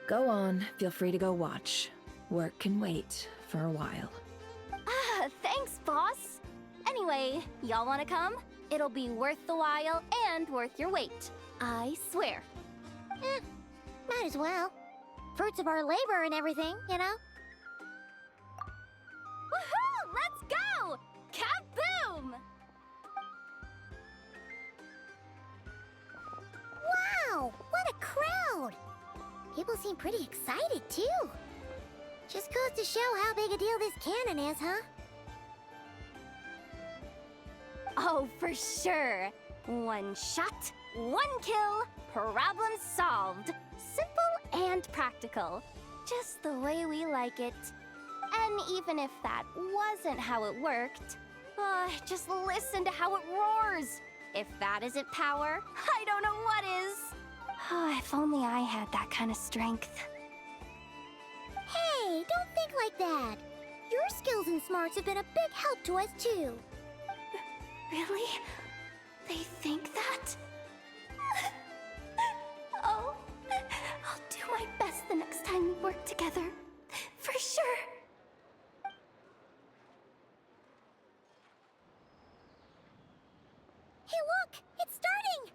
Go on, feel free to go watch. Work can wait for a while. Thanks, boss. Anyway, y'all wanna come? It'll be worth the while and worth your wait. I swear. Might as well. Fruits of our labor and everything, you know? Woohoo! Let's go! Kaboom! Wow! What a crowd! People seem pretty excited, too. Just goes to show how big a deal this cannon is, huh? Oh, for sure. One shot, one kill, problem solved. Simple and practical. Just the way we like it. And even if that wasn't how it worked, just listen to how it roars. If that isn't power, I don't know what is. If only I had that kind of strength. Hey, don't think like that. Your skills and smarts have been a big help to us, too. Really? They think that? Oh, I'll do my best the next time we work together. For sure. Hey, look! It's starting!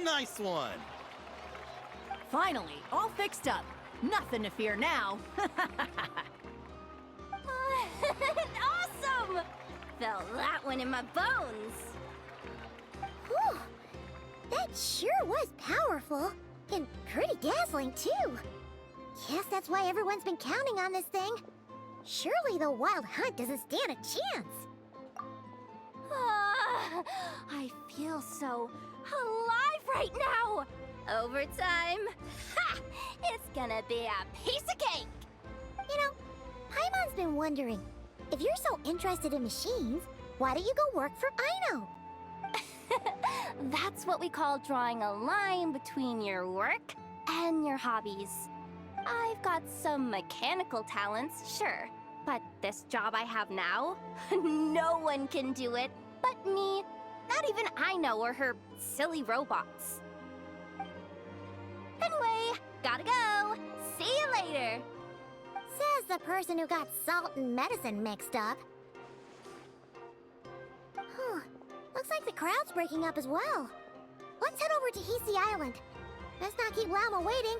Nice one! Finally, all fixed up. Nothing to fear now. Awesome! Felt that one in my bones. Whew! That sure was powerful. And pretty dazzling, too. Guess that's why everyone's been counting on this thing. Surely the Wild Hunt doesn't stand a chance. I feel so alive right now! Overtime? Ha! It's gonna be a piece of cake! You know, Paimon's been wondering, if you're so interested in machines, Why don't you go work for Aino? That's what we call drawing a line between your work and your hobbies. I've got some mechanical talents, sure, but this job I have now, no one can do it but me. Not even Aino or her silly robots. Anyway, gotta go. See you later. Says the person who got salt and medicine mixed up. Looks like the crowd's breaking up as well. Let's head over to Hisi Island. Let's not keep Llama waiting.